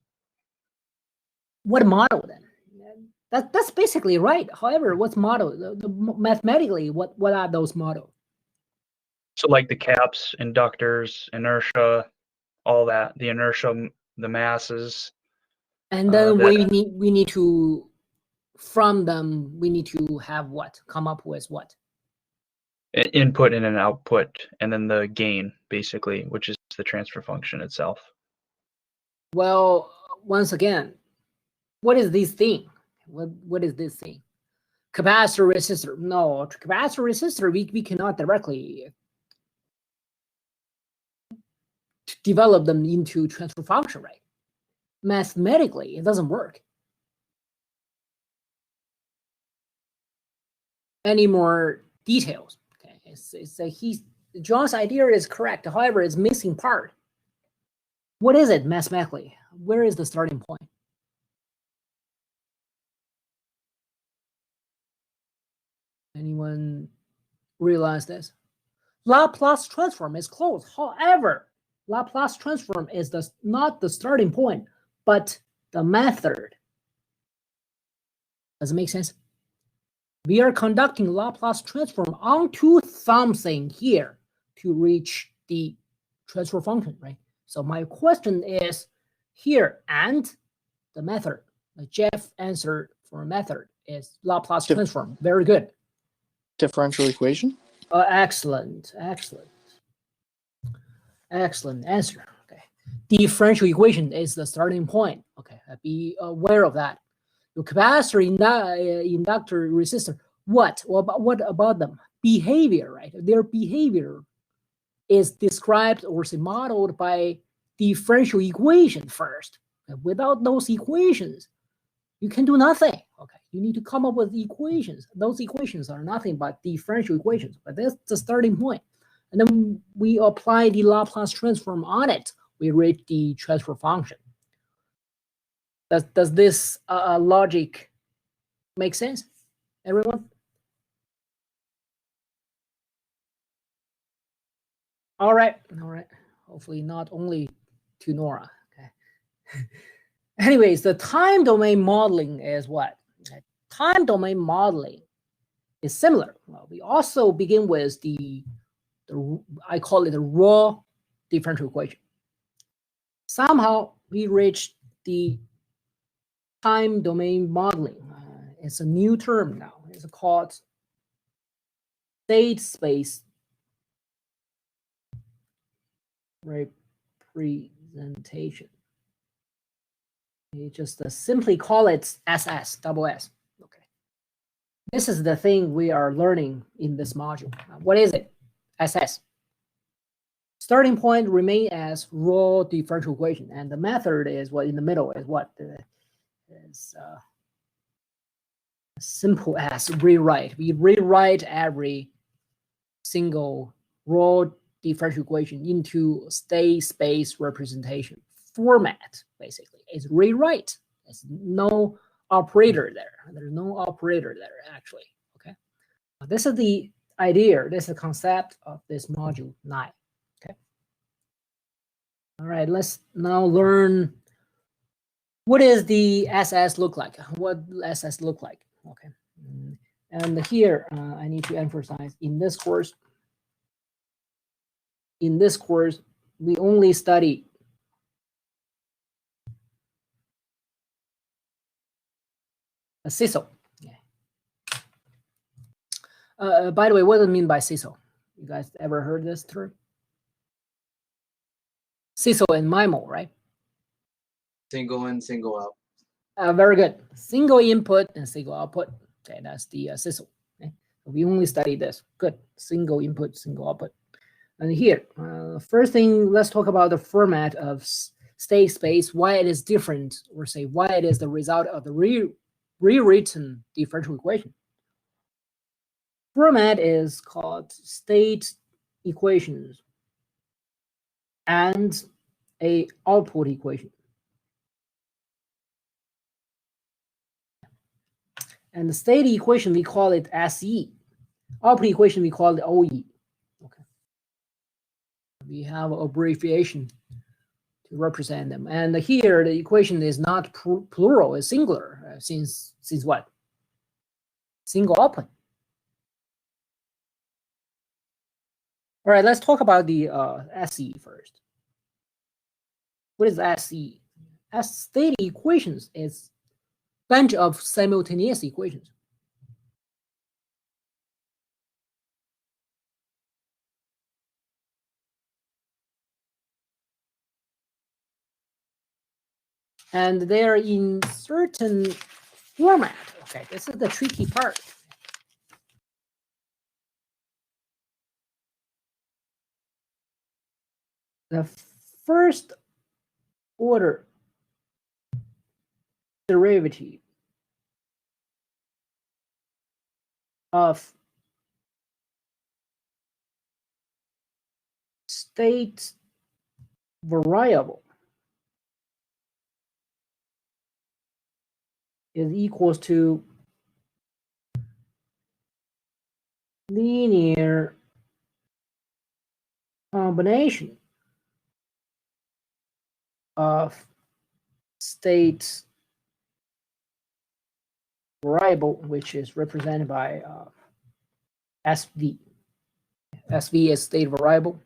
What model then? That's basically right. However, what's model? Mathematically, what are those models? So like the caps, inductors, inertia, all that, the inertia, the masses. And then we need to from them, we need to have what? Come up with what? An input and an output, and then the gain, basically, which is the transfer function itself. Well, once again, what is this thing? What is this thing? Capacitor, resistor. No, capacitor, resistor, we cannot directly develop them into transfer function, right? Mathematically, it doesn't work. Any more details? Okay, John's idea is correct. However, it's missing part. What is it mathematically? Where is the starting point? Anyone realize this? Laplace transform is close. However, Laplace transform is not the starting point, but the method. Does it make sense? We are conducting Laplace transform onto something here to reach the transfer function, right? So my question is here, and the method. Jeff answered for method is Laplace transform. Very good. Differential equation? Excellent, excellent. Excellent answer. Okay. Differential equation is the starting point. Okay, be aware of that. Your capacitor, inductor, resistor. What about them? Behavior, right? Their behavior is described or say modeled by differential equation first. Without those equations, you can do nothing. Okay, you need to come up with equations. Those equations are nothing but differential equations, but that's the starting point. And then we apply the Laplace transform on it. We reach the transfer function. Does this logic make sense, everyone? All right. Hopefully not only to Nora. Okay. Anyways, the time domain modeling is what? Okay. Time domain modeling is similar. Well, we also begin with the I call it the raw differential equation. Somehow we reach the time domain modeling. It's a new term now. It's called state space representation. You just simply call it SS, double S. Okay. This is the thing we are learning in this module. What is it? SS. Starting point remain as raw differential equation, and the method is what in the middle is what is simple as rewrite. We rewrite every single raw differential equation into state space representation format. Basically, it's rewrite. There's no operator there. There's no operator there actually. Okay, this is the idea. This is the concept of this module 9. Okay. All right. Let's now learn what is the SS look like. What SS look like? Okay. And here I need to emphasize in this course. In this course, we only study a CISO. Yeah. By the way, what do I mean by CISO? You guys ever heard this term? CISO and MIMO, right? Single in, single out. Very good. Single input and single output. Okay, that's the CISO. Okay? We only study this. Good. Single input, single output. And here, first thing, let's talk about the format of state space, why it is different, or say why it is the result of the rewritten differential equation. Format is called state equations and a output equation. And the state equation, we call it SE. Output equation, we call it OE. Okay. We have an abbreviation to represent them. And here, the equation is not plural, it's singular. Since what? Single output. All right, let's talk about the SE first. What is SE? As state equations is bunch of simultaneous equations. And they're in certain format. Okay, this is the tricky part. The first order derivative of state variable is equals to linear combination of state variable, which is represented by SV. SV is state variable,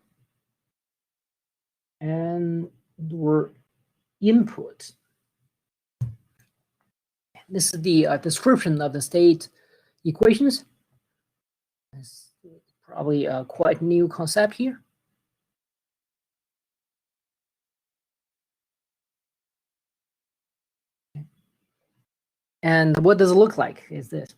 and your input. This is the description of the state equations. It's probably a quite new concept here. And what does it look like is this.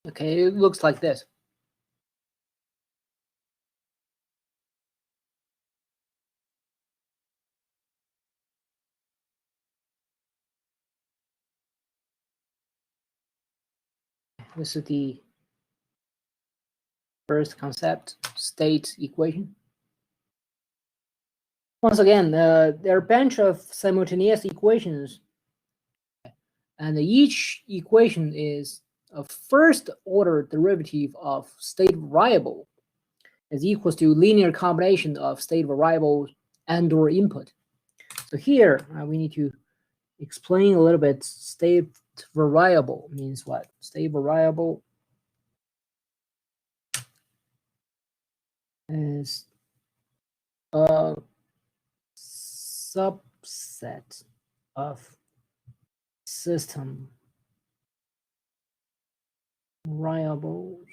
Okay, it looks like this. This is the first concept, state equation. Once again, there are a bunch of simultaneous equations, and each equation is a first order derivative of state variable is equals to linear combination of state variables and or input. So here we need to explain a little bit. State variable means what? State variable is a subset of system variables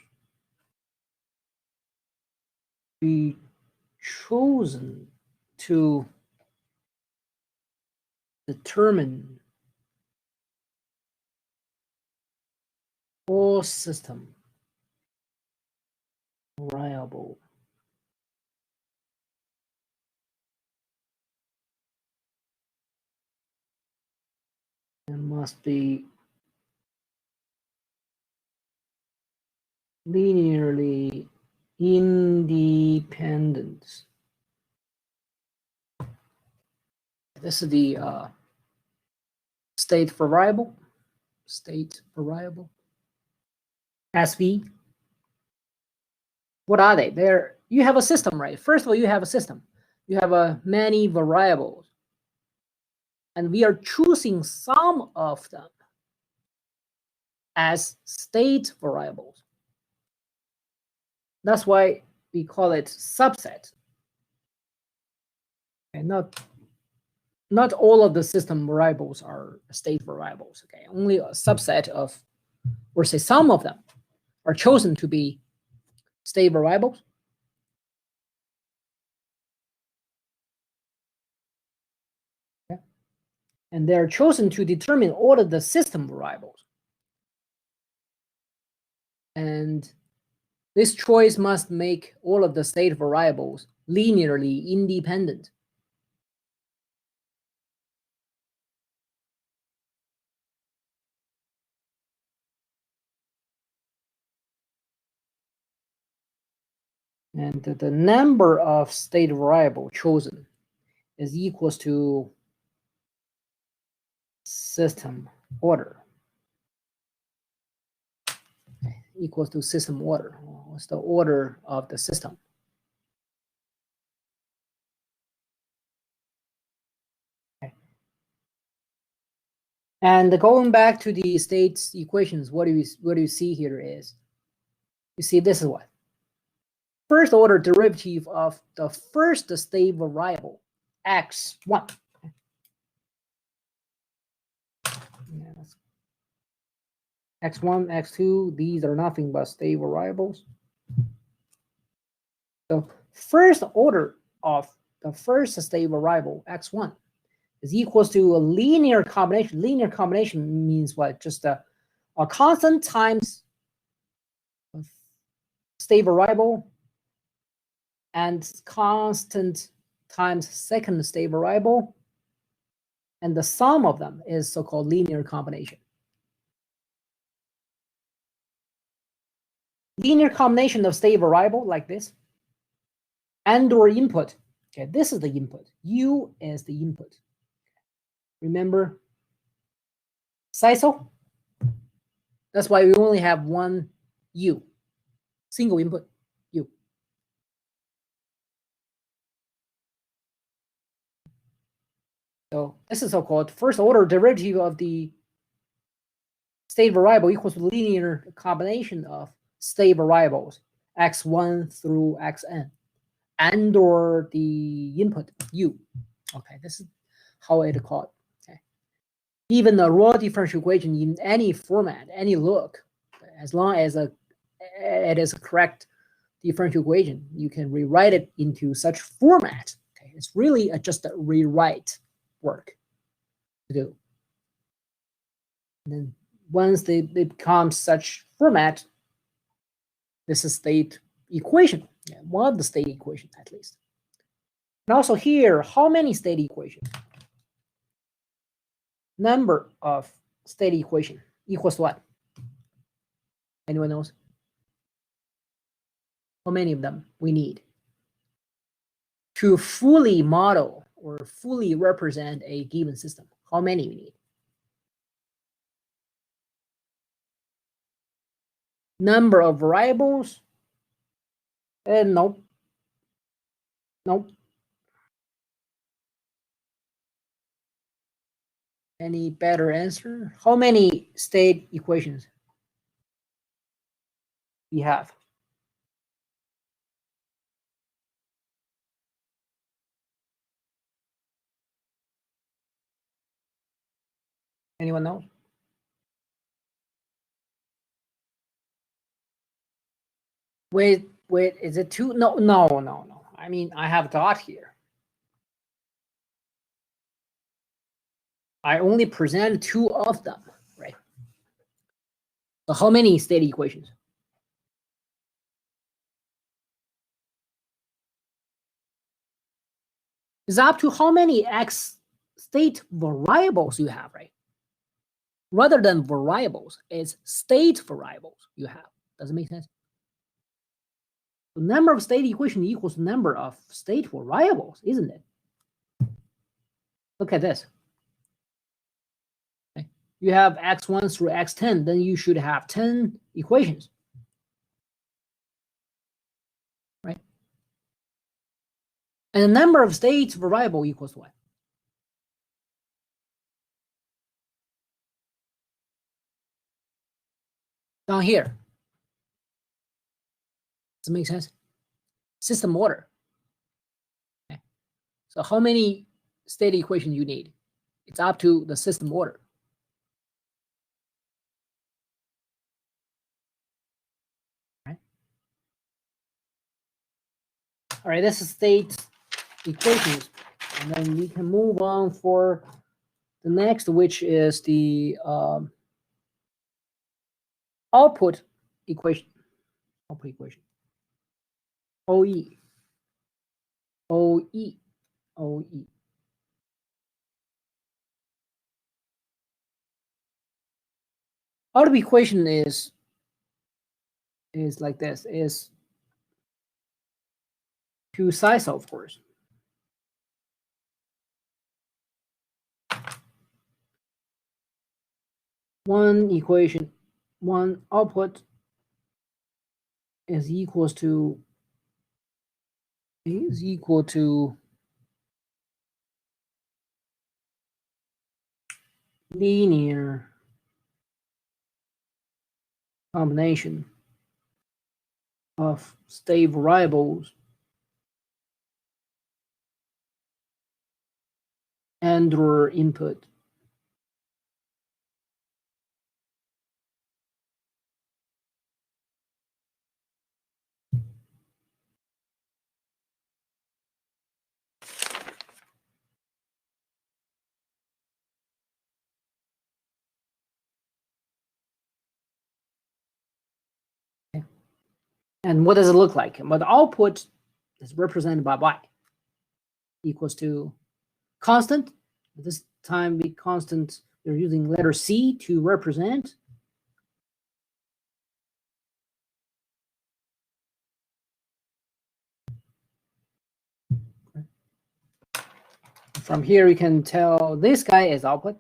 be chosen to determine all system variable and must be linearly independent. This is the state variable. State variable. SV. What are they? You have a system, right? First of all, you have a system. You have many variables. And we are choosing some of them as state variables. That's why we call it subset. And not all of the system variables are state variables. Okay, only a subset of, or say some of them, are chosen to be state variables. Okay. And they're chosen to determine all of the system variables. And this choice must make all of the state variables linearly independent. And the number of state variable chosen is equals to system order. Equals to system order. What's the order of the system? Okay. And going back to the states equations, what do you see here is, you see this is what? First order derivative of the first state variable, x1. Yes. x1, x2, these are nothing but state variables. So first order of the first state variable, x1, is equals to a linear combination. Linear combination means what? Just a constant times state variable and constant times second state variable, and the sum of them is so-called linear combination. Linear combination of state variable like this, and or input. Okay, this is the input. U is the input. Remember SISO? That's why we only have one U, single input U. So this is so-called first order derivative of the state variable equals to linear combination of state variables x1 through xn, and or the input U. Okay, this is how it's called. Okay. Even a raw differential equation in any format, any look, as long as it is a correct differential equation, you can rewrite it into such format. Okay, it's really just a rewrite work to do. And then once they become such format, this is state equation. Yeah, one of the state equation at least. And also here, how many state equations? Number of state equation equals what? Anyone knows? How many of them we need to fully model or fully represent a given system? How many we need? Number of variables? Nope. Nope. Any better answer? How many state equations we have? Anyone know? Wait, is it two? No. I mean, I have dot here. I only present two of them, right? So how many state equations? It's up to how many x state variables you have, right? Rather than variables, it's state variables you have. Does it make sense? The number of state equation equals the number of state variables, isn't it? Look at this. Okay. You have x1 through x10, then you should have 10 equations. Right? And the number of states variable equals what? Down here. Does it make sense? System order. Okay. So how many state equations you need? It's up to the system order. Right. All right, this is state equations. And then we can move on for the next, which is the output equation. Output equation. OE. Output equation is like this. Is two sides, of course. One equation, one output is equal to linear combination of state variables and or input. And what does it look like? But the output is represented by y equals to constant. This time the constant, we're using letter C to represent. From here, we can tell this guy is output.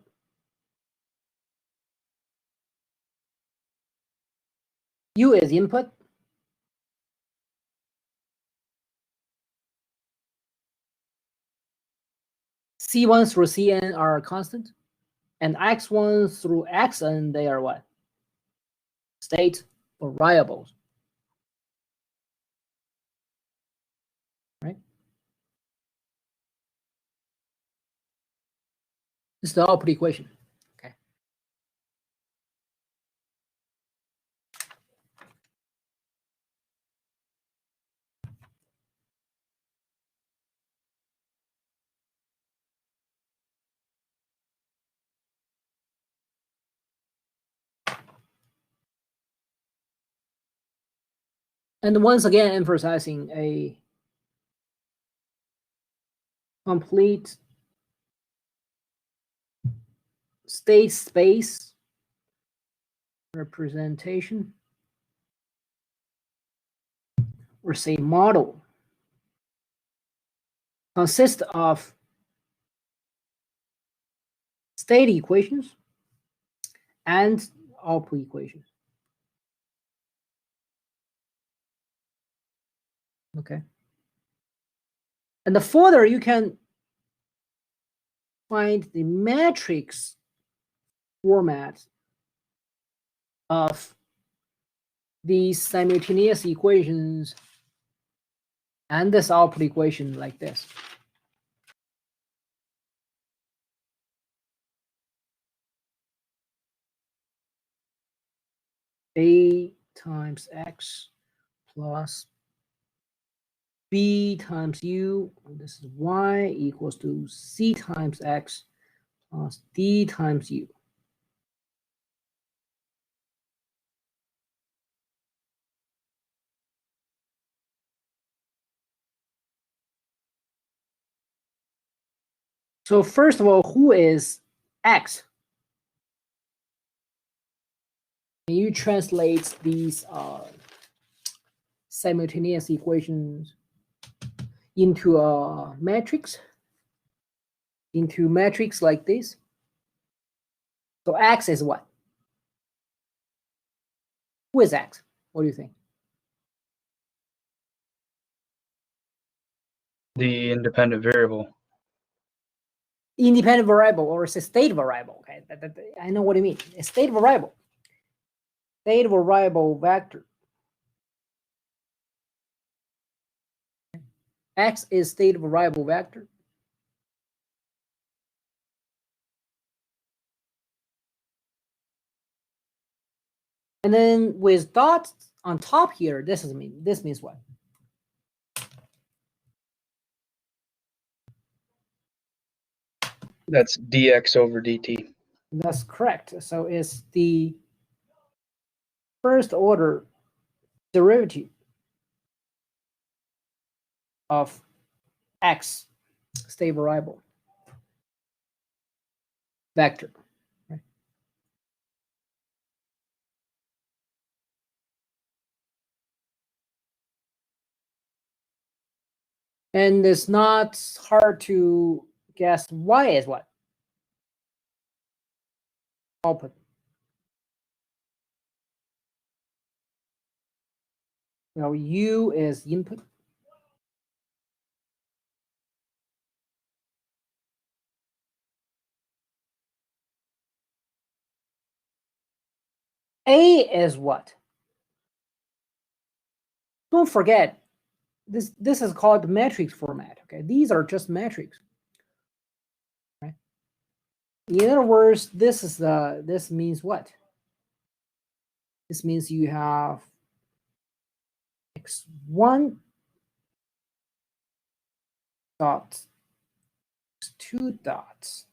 U is input. C1 through Cn are constant. And X1 through Xn, they are what? State variables. Right? This is the output equation. Okay. And once again, emphasizing a complete state space representation, or say model, consists of state equations and output equations. Okay. And the further you can find the matrix format of these simultaneous equations and this output equation like this. A times X plus B times U, and this is Y equals to C times X plus D times U. So first of all, who is X? Can you translate these simultaneous equations into a matrix? Into matrix like this? So X is what? Who is X? What do you think? The independent variable. Independent variable, or it's a state variable. Okay, I know what you mean. A state variable. State variable vector. X is state variable vector. And then with dots on top here, this means what? That's dx over dt. That's correct. So it's the first order derivative of X state variable vector. Right? And it's not hard to guess y is what? Output. Well, u is input. A is what? Don't forget, this is called matrix format. Okay, these are just matrix. Right? In other words, this means what? This means you have x1 dot x2 dots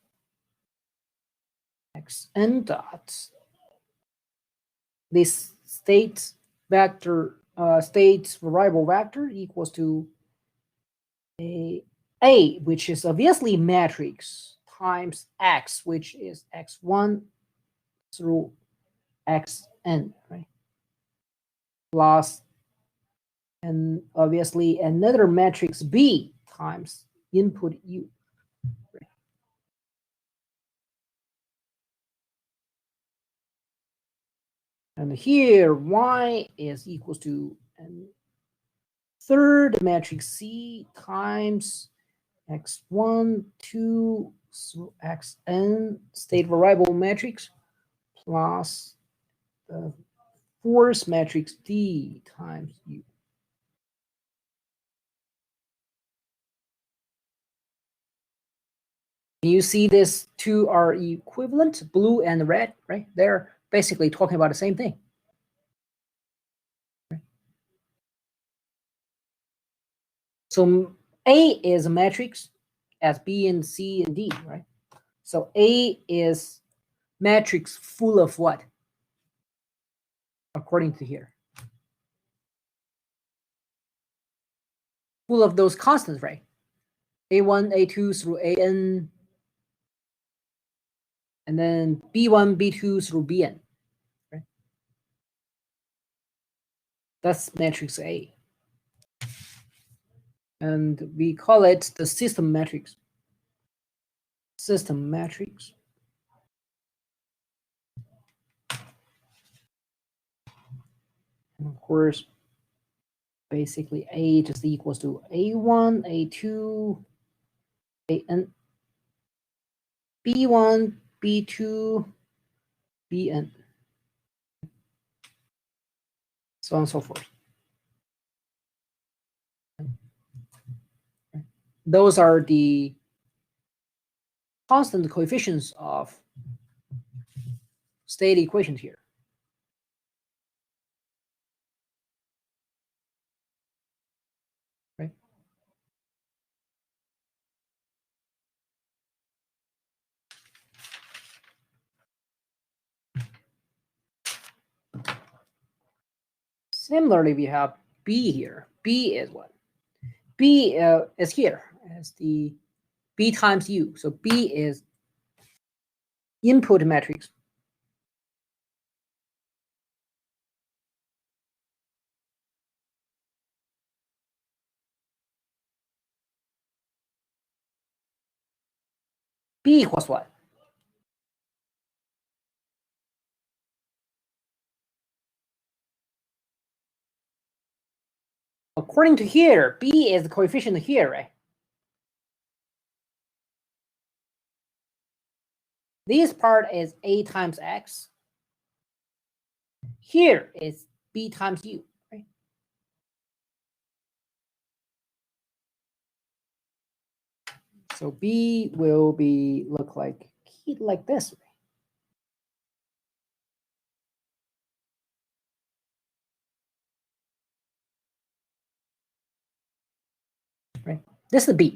xn dots. This state vector state variable vector equals to a, which is obviously matrix, times x, which is x1 through xn, right? Plus, and obviously another matrix b times input u. Right? And here y is equals to and third matrix C times x1, 2 through xn state variable matrix plus the fourth matrix D times U. You see these two are equivalent, blue and red, right? They're basically talking about the same thing. So A is a matrix as B and C and D, right? So A is matrix full of what? According to here. Full of those constants, right? A1, A2 through AN, and then B1, B2 through Bn, right? That's matrix A. And we call it the system matrix. System matrix. And of course, basically A just equals to A1, A2, AN, B1, B2, Bn, so on and so forth. Those are the constant coefficients of state equations here. Right? Similarly, we have B here. B is what? B is here as the B times U. So B is input matrix. B equals what? According to here, B is the coefficient here, right? This part is A times X. Here is B times U, right? So B will be look like this, right? This is B.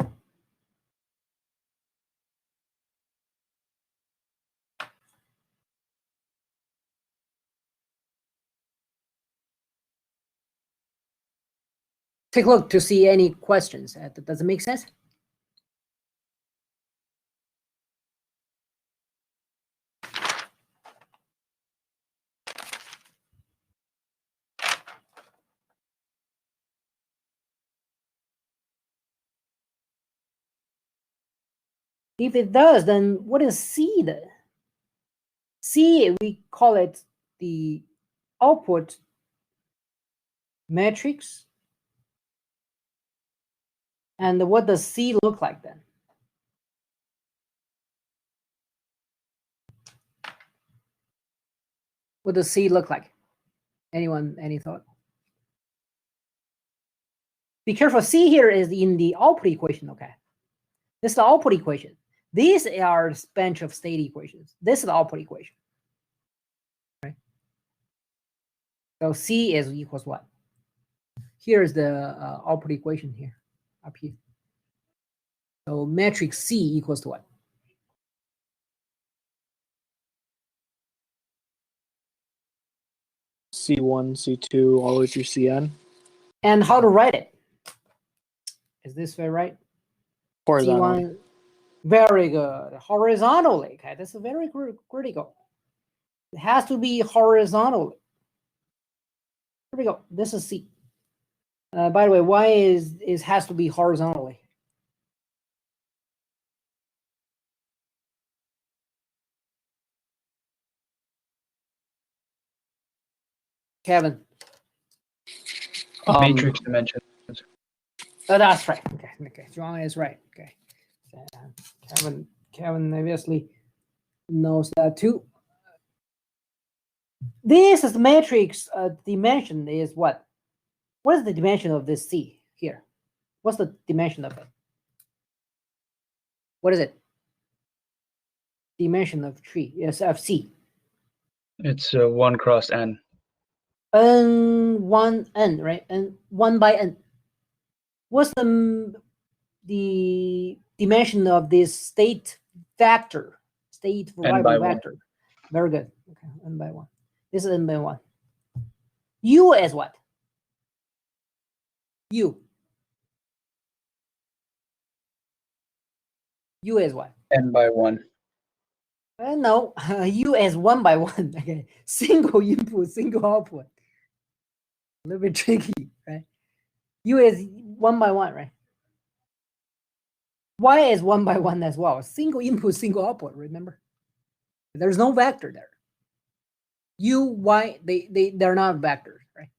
Take a look to see any questions. Does it make sense? If it does, then what is C then? C, we call it the output matrix. And what does C look like then? What does C look like? Anyone, any thought? Be careful, C here is in the output equation, okay? This is the output equation. These are a bunch of state equations. This is the output equation. Right? So C is equals what? Here is the output equation here, up here. So matrix C equals to what? C1, C2, all the way through Cn. And how to write it? Is this very right? Horizontally. C1, very good. Horizontally, okay, that's very critical. It has to be horizontally. Here we go. This is C. By the way, why is has to be horizontally? Kevin. Matrix dimensions. Oh, that's right. Okay, okay. John is right. Okay. Kevin obviously knows that too. This is the matrix dimension is what? What is the dimension of this C here? What's the dimension of it? What is it? Dimension of tree, yes, of C. It's 1 cross n. N1 n, right? And 1 by n. What's the dimension of this state vector? State variable vector. Very good. Okay, n by 1. This is n by 1. U is what? U. U is what? N by 1. No, U is 1 by 1. Okay, single input, single output. A little bit tricky, right? U is 1 by 1, right? Y is 1 by 1 as well. Single input, single output, remember? There's no vector there. U, Y, they're not vectors, right?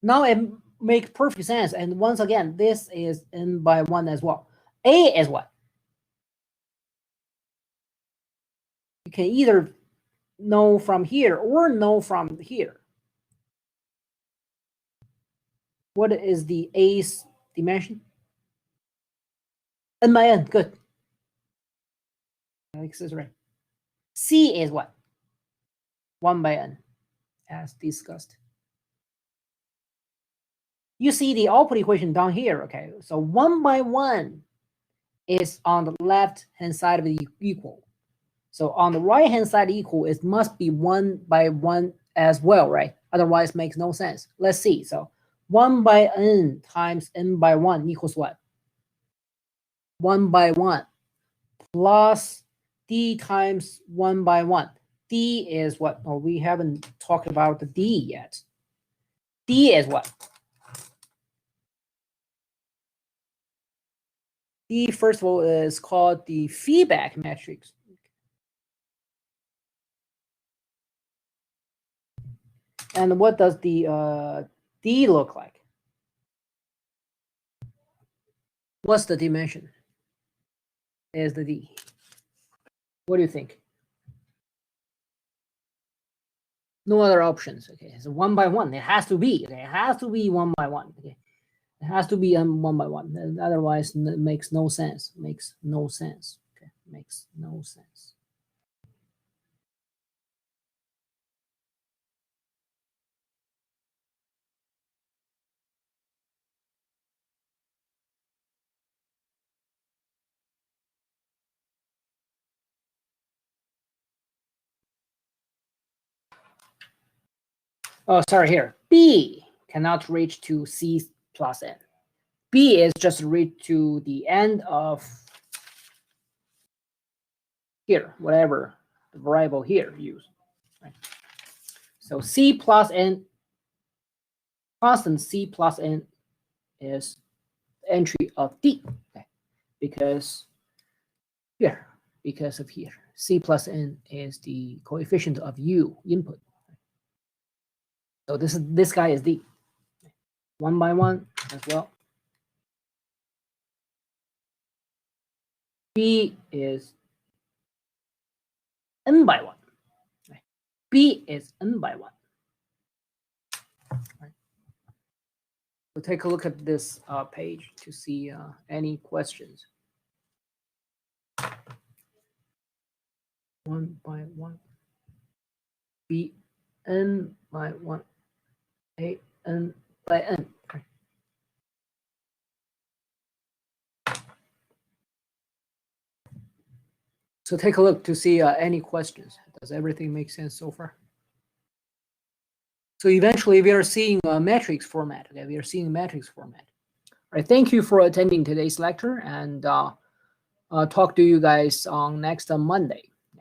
Now it makes perfect sense. And once again, this is n by 1 as well. A is what? You can either know from here or know from here. What is the A's dimension? N by n, good. Alex is right. C is what? 1 by n, as discussed. You see the output equation down here, okay? So 1 by 1 is on the left-hand side of the equal. So on the right-hand side equal, it must be 1 by 1 as well, right? Otherwise, it makes no sense. Let's see. So 1 by n times n by 1 equals what? 1 by 1 plus d times 1 by 1. D is what? Oh, we haven't talked about the D yet. D is what? D, first of all, is called the feedback matrix. And what does the D look like? What's the dimension? Is the D. What do you think? No other options. Okay, so 1 by 1. It has to be. Okay, it has to be 1 by 1. Okay, it has to be 1 by 1. Otherwise, it makes no sense. Makes no sense. Okay, makes no sense. Oh, sorry, here. B cannot reach to C plus n. B is just reach to the end of here, whatever the variable here use. Right? So C plus n, constant C plus n is entry of D. Okay. because here, because of here. C plus n is the coefficient of U input. So this guy is D. 1 by 1 as well. B is n by 1. B is n by 1. Right. So take a look at this page to see any questions. 1 by 1. B n by 1. A n by n. Okay. So take a look to see any questions. Does everything make sense so far? So eventually we are seeing a matrix format. Okay, we are seeing matrix format. All right, thank you for attending today's lecture, and talk to you guys on next Monday.